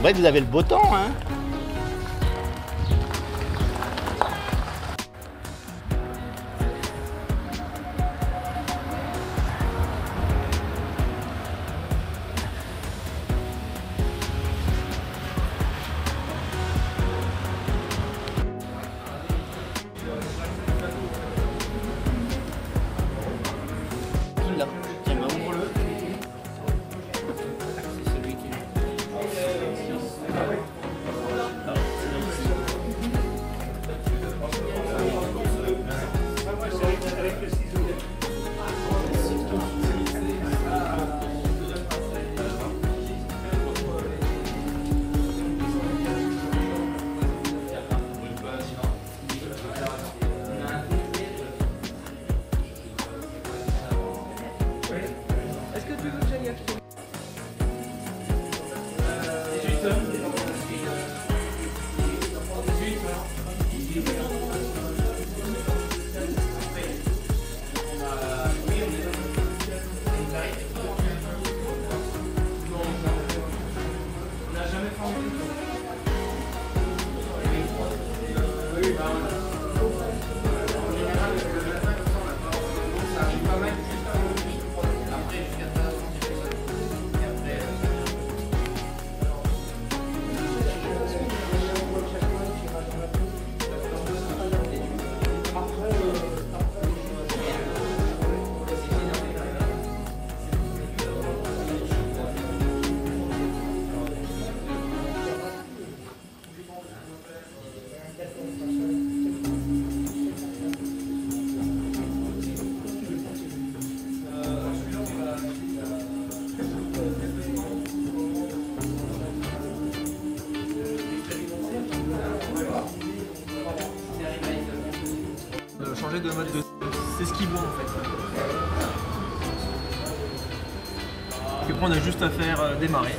vrai que vous avez le beau temps, hein. Changer de mode de... C'est ce qui vaut en fait. Et après on a juste à faire démarrer.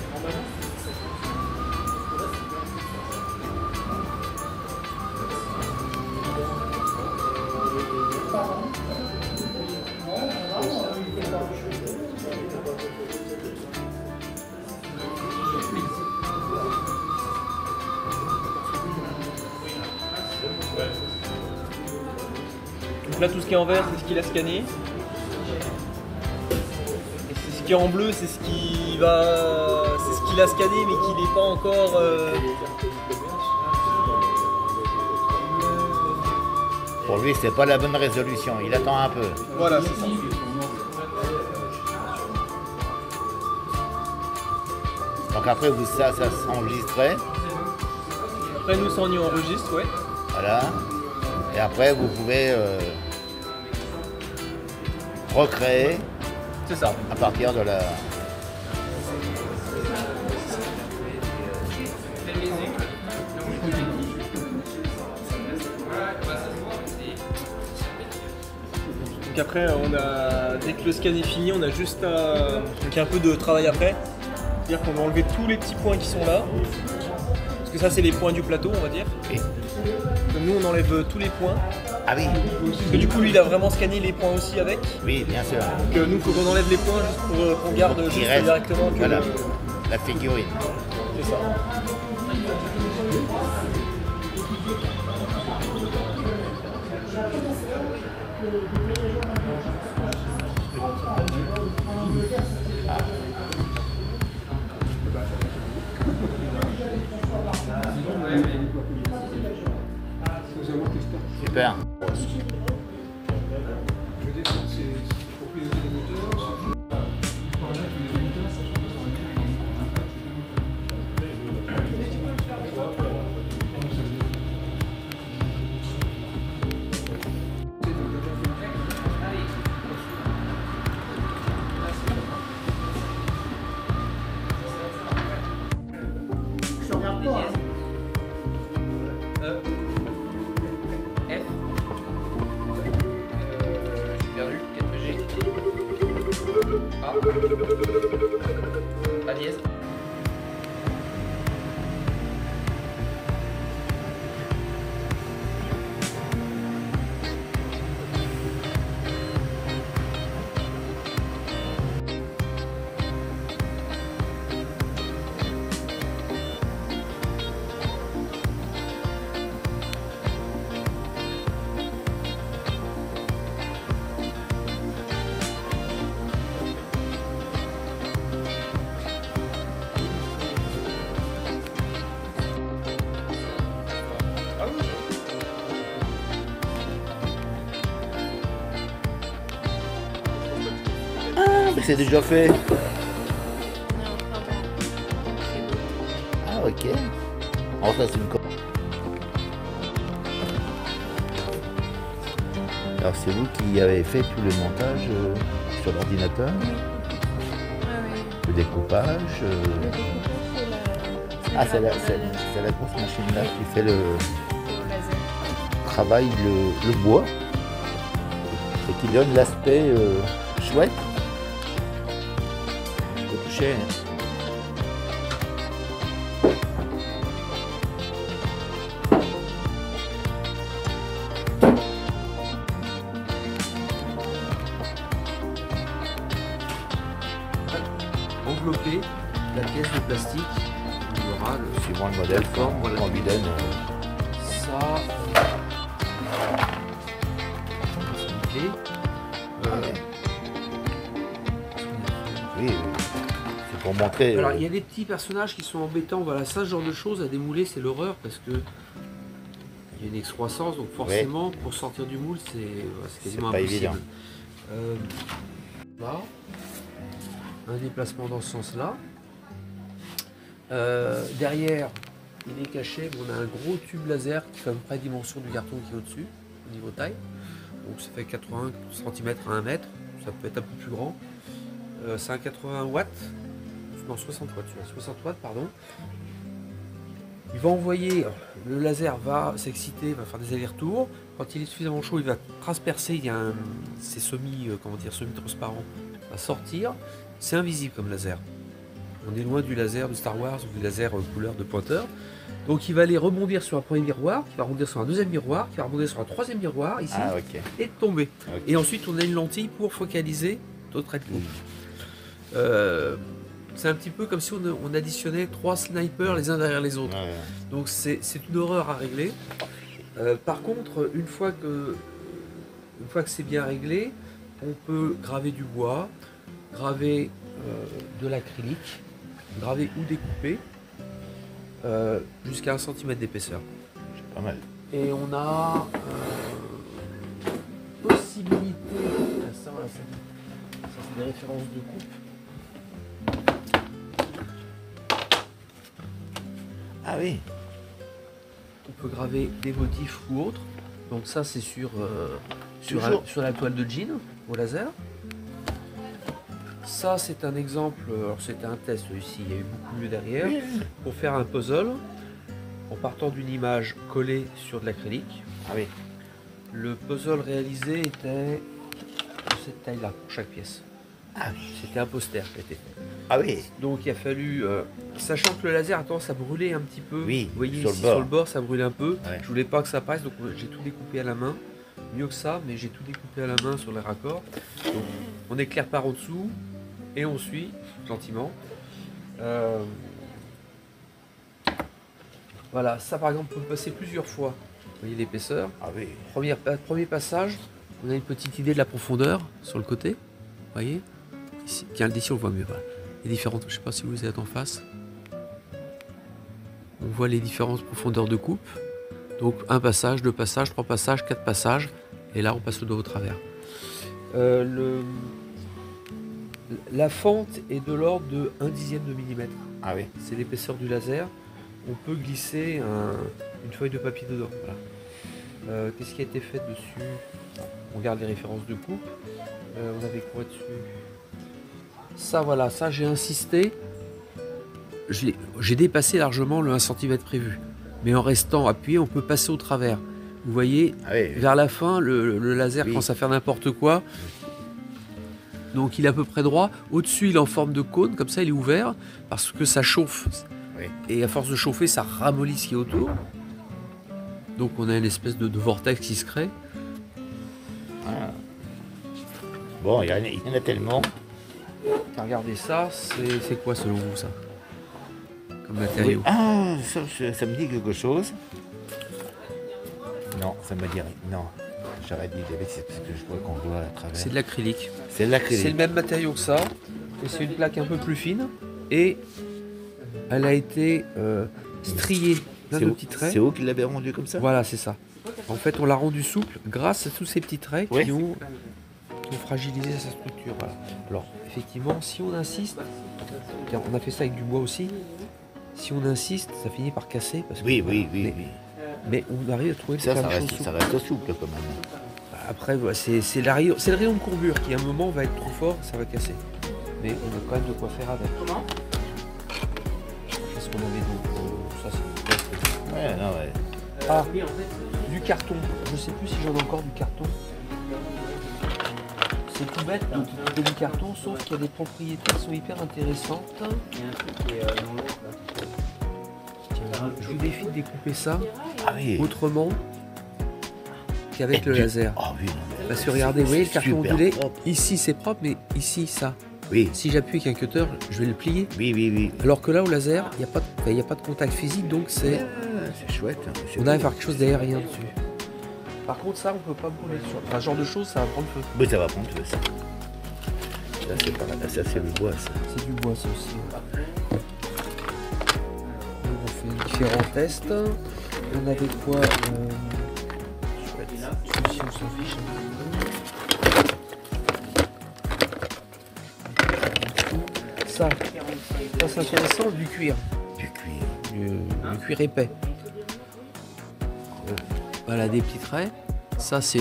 Donc là tout ce qui est en vert c'est ce qu'il a scanné. Et c'est ce qui est en bleu c'est ce qui va. C'est ce qu'il a scanné mais qui n'est pas encore. Pour lui, c'est pas la bonne résolution, il attend un peu. Voilà, c'est ça. Donc après, vous, ça s'enregistrait. Après nous ça on y enregistre, ouais. Voilà. Et après, vous pouvez recréer. C'est ça. À partir de la... Donc après, dès que le scan est fini, on a juste à... Donc il y a un peu de travail après. C'est-à-dire qu'on va enlever tous les petits points qui sont là. Parce que ça, c'est les points du plateau, on va dire. Oui. Donc nous, on enlève tous les points. Ah oui. Parce que du coup, lui, il a vraiment scanné les points aussi avec. Oui, bien sûr. Donc nous, il faut qu'on enlève les points juste pour qu'on garde juste directement que voilà. La figurine. C'est ça. Super. A dièse. que c'est déjà fait. On est au printemps. Ah, ok. Alors ça, c'est une... Alors c'est vous qui avez fait tout le montage sur l'ordinateur, Ah oui. le découpage. Le découpage, C'est la grosse machine là qui fait le au laser. travail, le bois, et qui donne l'aspect chouette. Faut toucher. Hein. Envelopper la pièce de plastique, il y aura le Suivant le modèle, forme, voilà. on lui donne. ça. C'est une clé. Oui, c'est pour montrer. Alors il y a des petits personnages qui sont embêtants, voilà, ça ce genre de choses à démouler c'est l'horreur parce que il y a une excroissance donc forcément pour sortir du moule c'est quasiment pas impossible. évident. Là, un déplacement dans ce sens là. Derrière il est caché, on a un gros tube laser qui fait à peu près la dimension du carton qui est au-dessus au niveau taille. Donc ça fait 80 cm à 1 mètre, ça peut être un peu plus grand. C'est un 80 watts, non 60 watts, 60 watts pardon. Il va envoyer, le laser va s'exciter, va faire des allers-retours. Quand il est suffisamment chaud, il va transpercer, il y a c'est semi-transparent, va sortir. C'est invisible comme laser. On est loin du laser de Star Wars ou du laser couleur de pointeur. Donc il va aller rebondir sur un premier miroir, qui va rebondir sur un deuxième miroir, qui va rebondir sur un troisième miroir ici, Ah, ok. et tomber. Ok. Et ensuite on a une lentille pour focaliser d'autres traits de coupe. C'est un petit peu comme si on additionnait 3 snipers les uns derrière les autres. Ouais. Donc c'est une horreur à régler. Par contre, une fois que c'est bien réglé, on peut graver du bois, graver de l'acrylique, graver ou découper jusqu'à 1 cm d'épaisseur. C'est pas mal. Et on a possibilité, ça c'est des références de coupe. Ah oui. On peut graver des motifs ou autres. Donc ça c'est sur la toile de jean au laser. Ça c'est un exemple, alors c'était un test ici, il y a eu beaucoup mieux derrière, pour faire un puzzle en partant d'une image collée sur de l'acrylique. Ah oui. Le puzzle réalisé était de cette taille-là pour chaque pièce. Ah, C'était un poster qui a été fait. ah oui. Donc il a fallu, sachant que le laser a tendance à brûler un petit peu, Oui, vous voyez sur ici le bord. sur le bord ça brûle un peu, Ouais. je voulais pas que ça passe donc j'ai tout découpé à la main, mieux que ça, mais j'ai tout découpé à la main sur les raccords. Donc on éclaire par en dessous et on suit gentiment. Voilà, ça par exemple on peut passer plusieurs fois, vous voyez l'épaisseur. Ah oui. Premier passage, on a une petite idée de la profondeur sur le côté, vous voyez ici, tiens, d'ici on voit mieux. Voilà. Les différentes, je ne sais pas si vous êtes en face. On voit les différentes profondeurs de coupe. Donc un passage, deux passages, trois passages, quatre passages. Et là on passe le dos au travers. La fente est de l'ordre de 1/10 de millimètre. Ah oui. C'est l'épaisseur du laser. On peut glisser une feuille de papier dedans. Voilà. Qu'est-ce qui a été fait dessus? On regarde les références de coupe. On avait quoi dessus? Ça voilà, ça j'ai insisté. J'ai dépassé largement le 1 cm prévu. Mais en restant appuyé, on peut passer au travers. Vous voyez, Ah oui. vers la fin, le laser commence à faire n'importe quoi. Donc il est à peu près droit. Au-dessus, il est en forme de cône, comme ça il est ouvert, parce que ça chauffe. Oui. Et à force de chauffer, ça ramollit ce qui est autour. Donc on a une espèce de vortex qui se crée. Ah. Bon, il y en a tellement. Regardez ça, c'est quoi selon vous ça? Comme matériau. Ah, ça me dit quelque chose. Non, ça me dit rien. Non, j'aurais dit des bêtises parce que je vois qu'on voit à travers. C'est de l'acrylique. C'est de C'est l'acrylique. le même matériau que ça. Et c'est une plaque un peu plus fine. Et elle a été striée plein de petits traits. C'est vous qui l'avez rendu comme ça? Voilà, c'est ça. En fait, on l'a rendu souple grâce à tous ces petits traits Ouais. qui ont faut fragiliser sa structure. Voilà. Alors, effectivement, si on insiste, car on a fait ça avec du bois aussi, si on insiste, ça finit par casser. Parce que, Oui, oui, oui. mais, oui. mais on arrive à trouver Ça plein de choses reste, souples. ça reste souple quand même. Après, voilà, c'est le rayon de courbure qui, à un moment, va être trop fort, ça va casser. Mais on a quand même de quoi faire avec. Comment? Qu'est-ce qu'on avait d'autre? Ça, c'est... Ouais, non, ouais. Ah, du carton. Je sais plus si j'en ai encore du carton. C'est tout bête de du carton, sauf qu'il y a des propriétés qui sont hyper intéressantes. Je vous défie de découper ça Ah oui. autrement qu'avec le laser. Ah oui, non, mais Parce que regardez, vous voyez le carton super ondulé, propre. ici c'est propre, mais ici ça. Oui, Si j'appuie avec un cutter, je vais le plier. oui, oui, oui. Alors que là au laser, il n'y a pas de contact physique, donc c'est C'est chouette. Hein, c'est on arrive à beau. faire quelque chose d'aérien dessus. Par contre ça, on peut pas brûler sur. Enfin, ce genre de choses, ça va prendre feu. Oui, ça va prendre feu, ça. Ça, c'est pas... ça, c'est le bois, ça. C'est du bois ça aussi. Ouais. Donc, on fait différents tests. On avait quoi chouette. Celui-ci, on s'en fiche un peu. Ça c'est intéressant, du cuir. Du cuir. Du cuir épais. Voilà, des petits traits. Ça, c'est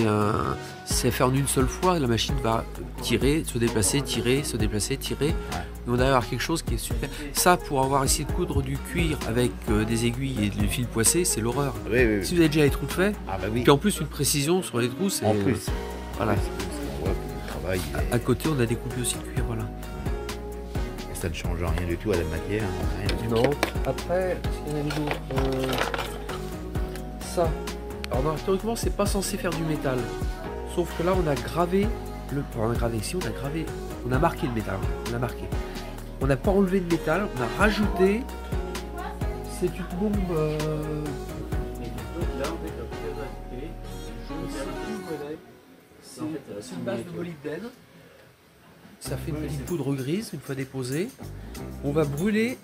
faire en une seule fois. La machine va tirer, se déplacer, tirer, se déplacer, tirer. Et on a avoir quelque chose qui est super. Ça, pour avoir essayé de coudre du cuir avec des aiguilles et des fils poissés, c'est l'horreur. Oui, oui, oui. Si vous avez déjà les trous de fait, Ah bah oui. puis en plus une précision sur les trous, c'est En plus. voilà. Oui, on voit que le travail, À côté, on a découpé aussi le cuir, voilà. ça ne change rien du tout à la matière. Hein, rien du tout. Non. Après, ce qu'il y en avait d'autre ça. Alors non, théoriquement, c'est pas censé faire du métal. Sauf que là, on a gravé on a gravé ici, on a marqué le métal. On a marqué. On n'a pas enlevé de métal, on a rajouté. C'est une bombe. C'est une base de molybdène. Ça fait une petite poudre grise une fois déposée. On va brûler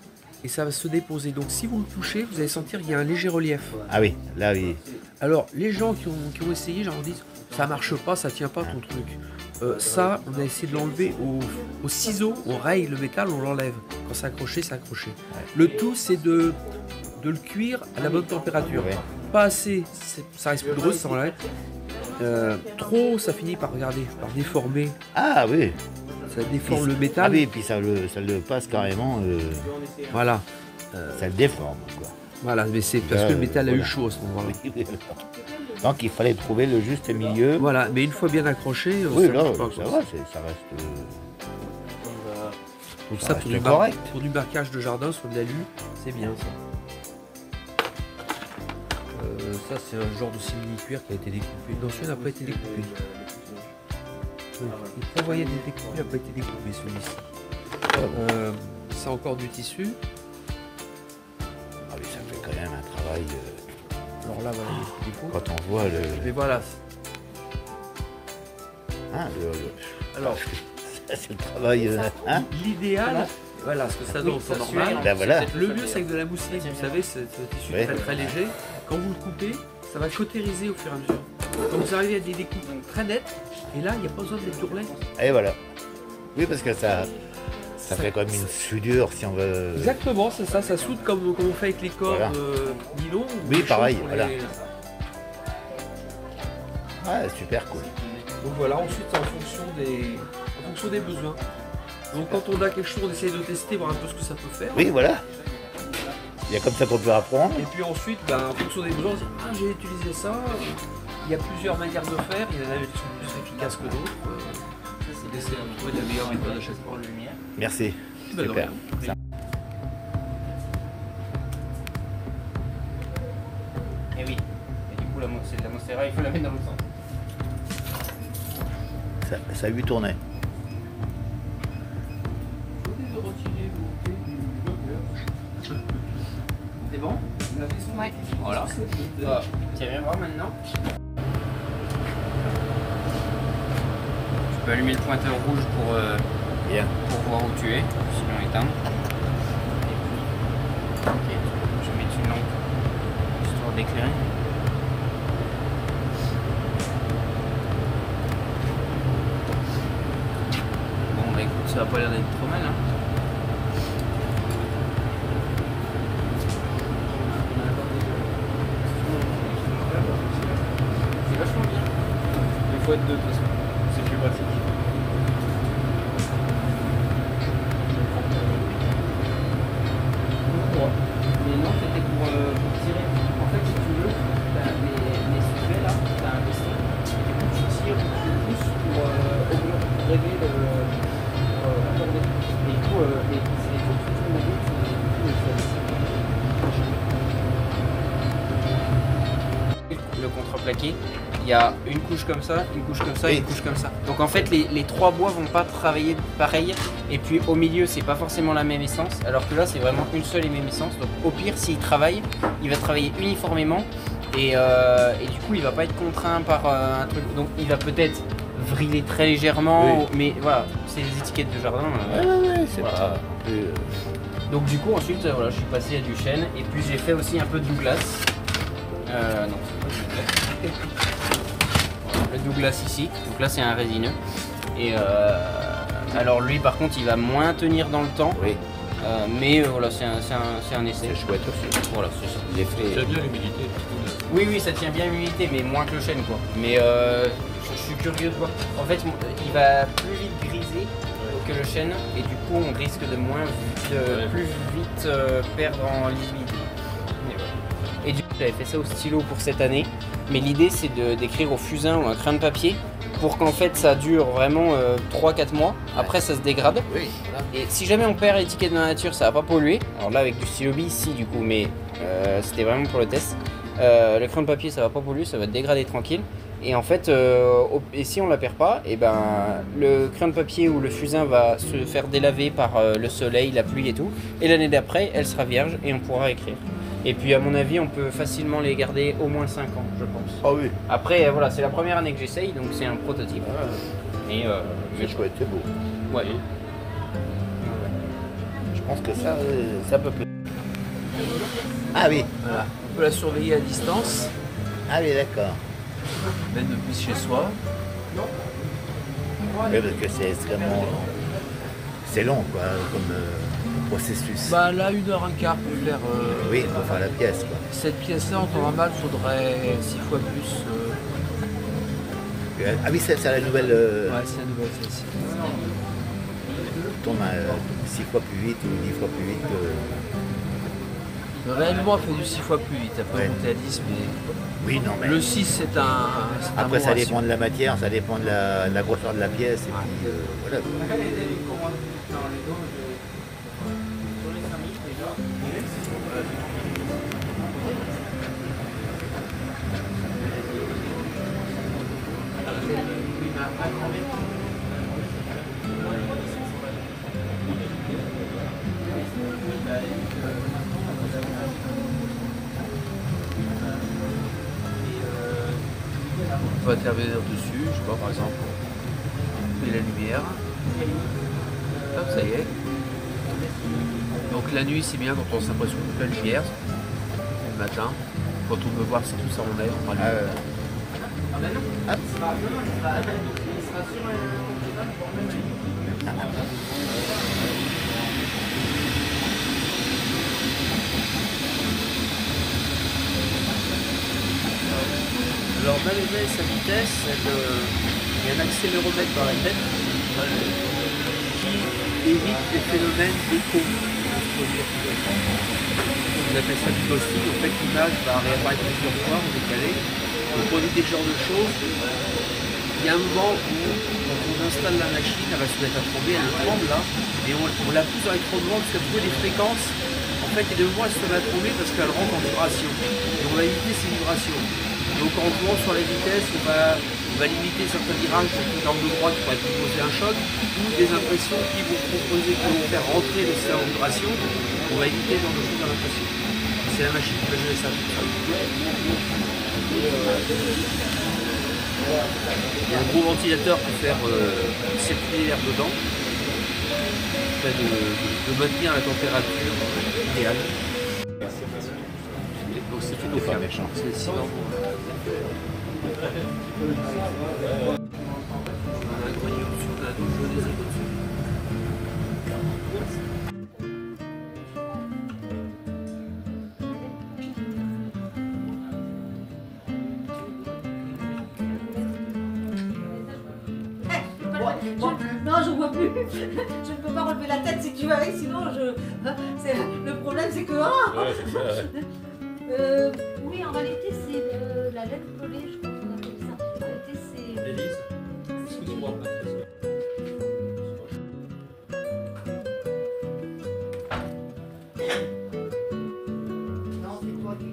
et ça va se déposer. Donc si vous le touchez, vous allez sentir qu'il y a un léger relief. Ah oui, là oui. Alors les gens qui ont essayé, genre disent ça marche pas, ça tient pas ton truc. Ça, on a essayé de l'enlever au ciseau, on raye le métal, on l'enlève. Quand c'est accroché, c'est accroché. Le tout, c'est de le cuire à la bonne température. Ouais. Pas assez, ça reste poudreux, ça enlève. Trop, ça finit par, regardez, par déformer. Ah oui. Ça déforme le métal. Ah oui, puis ça le passe carrément. Voilà. Ça le déforme, quoi. Voilà, mais c'est parce que le métal a eu chaud à ce moment-là. Oui, oui. Donc il fallait trouver le juste milieu. Voilà, mais une fois bien accroché, Oui, ça là, marche pas, ça quoi. va, ça reste. Donc ça ça, reste correct. pour du marquage de jardin sur de l'alu, c'est bien ça. Ça, c'est un genre de simili-cuir qui a été découpé. Non, celui-là n'a pas été découpé. Il prévoyait d'être découpé, il n'a pas été découpé celui-ci. C'est encore du tissu. Ah oui, ça fait quand même un travail. Alors là, voilà les défauts. Quand on voit le. Mais voilà. Hein, Alors, ça, c'est le travail. Hein l'idéal, voilà ce que ça donne en temps normal. Là, voilà. Le mieux, c'est avec de la mousseline, vous savez, c'est un tissu Ouais. très très léger. Quand vous le coupez, ça va cautériser au fur et à mesure. Quand vous arrivez à des découpes très nettes, et là, il n'y a pas besoin d'être tourné. Et voilà. Oui, parce que ça fait quand même une soudure si on veut. Exactement, c'est ça, ça soude comme on fait avec les cordes Voilà. nylon. ou Oui, les pareil, choses pour voilà. les- Ah, super cool. Donc voilà, ensuite c'est en fonction des besoins. Donc quand on a quelque chose, on essaye de tester, voir un peu ce que ça peut faire. Oui, voilà. Il y a comme ça qu'on peut apprendre. Et puis ensuite, en fonction des besoins, on se dit ah j'ai utilisé ça. Il y a plusieurs manières de faire, il y en a qui sont plus efficaces que d'autres. C'est d'essayer de trouver la meilleure méthode à chaque fois. Merci. Bah, de Super. rien. Et oui. Et du coup, c'est de la Monstera, il faut la mettre dans l'autre sens. Ça a 8 tournées. C'est bon? Ouais. Voilà. Tu viens voir maintenant. Tu peux allumer le pointeur rouge Bien. pour voir où tu es, sinon éteindre. Ok, je vais mettre une lampe histoire d'éclairer. ça va pas l'air d'être trop mal. Hein. C'est vachement bien. Il faut être deux de toute façon. C'est plus pratique. Mais non, c'était pour tirer. En fait, si tu veux, t'as les sujets là, t'as un piston. Et du coup, tu tires, tu pousses pour régler le. Accorder. Et du coup, c'est les trucs qui tournent en route, le contreplaqué, il y a une couche comme ça, une couche comme ça et Oui. une couche comme ça. Donc en fait les trois bois vont pas travailler pareil et puis au milieu c'est pas forcément la même essence alors que là c'est vraiment une seule et même essence. Donc au pire s'il travaille, il va travailler uniformément et du coup il va pas être contraint par un truc. Donc il va peut-être vriller très légèrement, mais voilà, c'est des étiquettes de jardin. Ouais, c'est Voilà. pas non plus, Donc du coup ensuite voilà, je suis passé à du chêne et puis j'ai fait aussi un peu de Douglas. Non, c'est pas du Douglas. Voilà, le Douglas ici, donc là c'est un résineux. Et alors lui par contre il va moins tenir dans le temps, oui, mais voilà c'est un essai. c'est chouette aussi. Voilà, c'est ça. J'ai fait. J'aime bien l'humidité. Oui ça tient bien l'humidité mais moins que le chêne quoi. Mais je suis curieux de voir. En fait il va plus vite griser que le chêne et du coup on risque de moins vite, plus vite perdre en liquide. Mais voilà. Et du coup j'avais fait ça au stylo pour cette année, mais l'idée c'est d'écrire au fusain ou un crayon de papier pour qu'en fait ça dure vraiment 3-4 mois, après ça se dégrade. Oui, voilà. Et si jamais on perd l'étiquette dans la nature, ça va pas polluer. Alors là avec du stylo bille, si du coup, mais c'était vraiment pour le test. Le crayon de papier ça va pas polluer, ça va dégrader tranquille. Et en fait, et si on la perd pas, et ben le crayon de papier ou le fusain va se faire délaver par le soleil, la pluie et tout. Et l'année d'après, elle sera vierge et on pourra écrire. Et puis à mon avis, on peut facilement les garder au moins 5 ans, je pense. Ah oui, Après, voilà, c'est la première année que j'essaye, donc c'est un prototype. Mais c'est chouette, c'est beau. ouais. Je pense que ça peut plaire. Ah oui, Voilà. On peut la surveiller à distance, ah oui, d'accord. même depuis chez soi. Oui, parce que c'est extrêmement. C'est long, quoi, comme processus. Bah là, 1h15 pour faire Oui, pour faire la pièce, quoi. cette pièce-là, en temps normal, il faudrait 6 fois plus. Ah oui, c'est la nouvelle. Ouais, c'est la nouvelle celle-ci. Tourne 6 fois plus vite ou 10 fois plus vite. Réellement, elle fait du 6 fois plus vite. Elle peut Ouais. monter à 10, mais Oui, non, mais. le 6, c'est un. Après, ça bon dépend ratio. de la matière, ça dépend de la grosseur de la pièce, et puis voilà. Quoi. On peut intervenir dessus, je sais pas, par exemple, on met la lumière. Hop, ça y est. Donc la nuit, c'est bien quand on s'impressionne de la lumière. Le matin, quand on veut voir si tout ça en est, on rallume. Hop. Alors dans les ailes, sa vitesse, il y a un accéléromètre dans la tête qui évite les phénomènes d'écho. On appelle ça du ghosting. En fait, l'image va réapparaître plusieurs fois, décalée. Donc pour éviter ce genre de choses, il y a un moment où quand on installe la machine, elle va se mettre à trembler, elle tremble là, et on la pousse dans les tremblements parce qu'elle trouve des fréquences. En fait, et de moments, elle se met à trembler parce qu'elle rentre en vibration. Et on va éviter ces vibrations. Donc en jouant sur la vitesse, on va limiter certains virages avec l'angle droit qui pourrait proposer un choc, ou des impressions qui vont proposer, qui vont faire rentrer le système en vibration. On va éviter ce genre de choses dans l'impression. C'est la machine qui va gérer ça tout seul. Il y a un gros ventilateur pour faire circuler l'air dedans, afin de maintenir la température idéale. Donc c'est tout C'est pas méchant. C'est le ciment. On a un grenier au-dessus, on a un douche des au-dessus. Bon, non, je vois plus. Je ne peux pas relever la tête si tu vas avec, sinon le problème c'est que. Ouais, c'est ça, ouais. Oui, en réalité c'est la laine pelée, je crois qu'on appelle ça. En réalité c'est. L'hélice. Excuse-moi, Patrice. Non, c'est toi qui.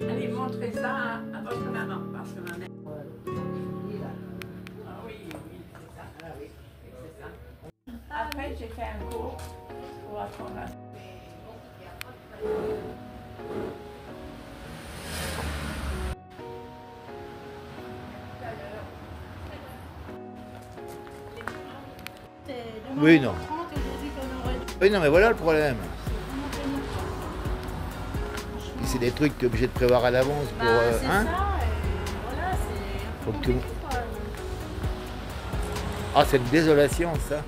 Allez, montrez ça à votre maman, parce que ma mère. Ah oui, oui, c'est ça. Ah oui, c'est ça. Après, j'ai fait un cours pour apprendre à. Oui, non. Oui, non, mais voilà le problème. C'est des trucs que tu es obligé de prévoir à l'avance pour. C'est Hein? ça, et voilà, c'est. Faut que tout- Ah, c'est une désolation, ça.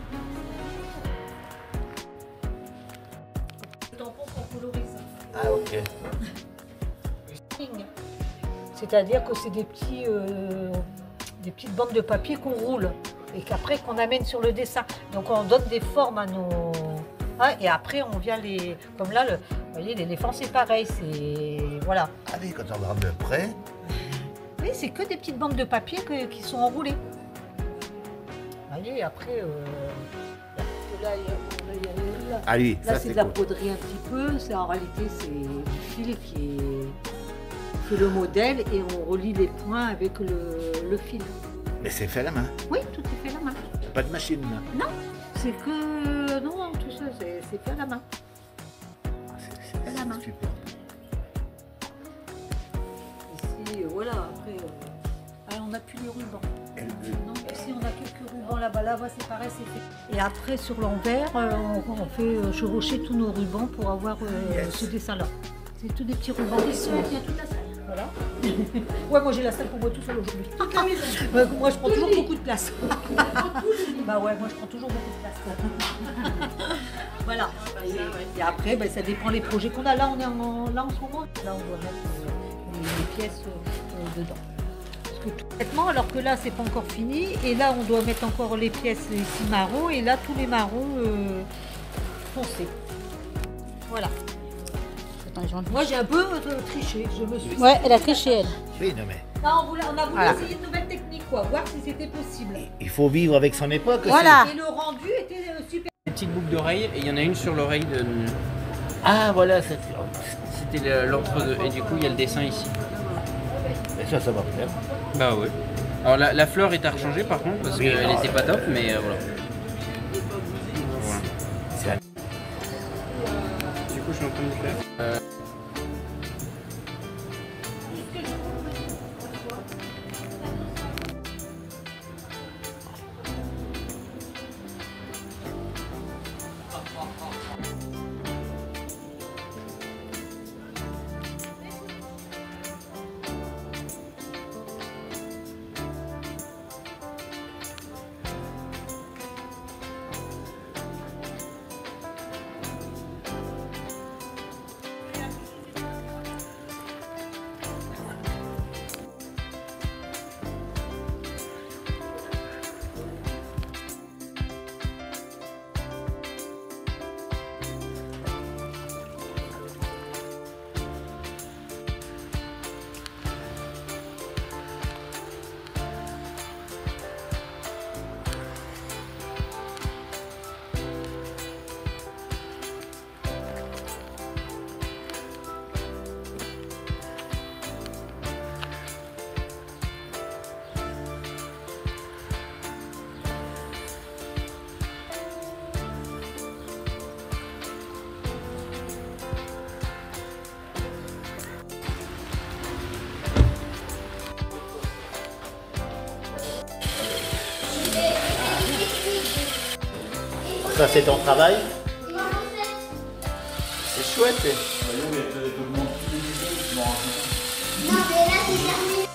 Le tampon qu'on colorise. Ah, ok. C'est-à-dire que c'est des petites bandes de papier qu'on roule et qu'après qu'on amène sur le dessin. Donc on donne des formes à nos. Ah, et après on vient les. Comme là, vous voyez, l'éléphant c'est pareil, c'est. Voilà. Ah oui, quand on regarde de près. Oui, c'est que des petites bandes de papier qui sont enroulées. Vous voyez, après. Là, Ah oui, là ça c'est c'est de la cool. poterie un petit peu. En réalité, c'est du fil qui fait le modèle et on relie les points avec le fil. Mais c'est fait à la main. Oui, tout est fait à la main. Pas de machine, là. C'est que. Non, tout ça, c'est fait à la main. C'est à la main. super. Ici, voilà, après. On n'a plus les rubans. Non, ici, on a quelques rubans là-bas. Là-bas, c'est pareil, c'est fait. Et après, sur l'envers, on fait chevaucher tous nos rubans pour avoir ce dessin-là. C'est tous des petits rubans. Ici, il y a toute la salle. Voilà. Ouais, moi j'ai la salle pour moi tout seul aujourd'hui. Moi je prends toujours beaucoup de place. Bah ouais, moi je prends toujours beaucoup de place. Voilà. Et après, ça dépend les projets qu'on a. Là, on est là en ce moment. Là, on doit mettre les pièces dedans. Parce que tout bêtement, alors que là, c'est pas encore fini. Et là, on doit mettre encore les pièces ici marron. Et là, tous les marrons foncés. Voilà. Moi j'ai un peu triché, je me suis. Ouais, elle a triché, elle. Oui, non, mais Non, on a voulu essayer de nouvelles techniques, quoi, voir si c'était possible. il faut vivre avec son époque aussi. Voilà. Et le rendu était super. Des petites boucles d'oreilles et il y en a une sur l'oreille de. Ah, voilà, C'était l'ordre de. Et du coup, il y a le dessin ici. Mais ça va faire. Bah ouais. Alors la fleur est à rechanger par contre parce Oui, qu'elle non, était pas top, mais voilà. Voilà. C'est Du coup, je suis en train de faire. Ça, c'est ton travail? C'est chouette. Non, mais là, c'est terminé.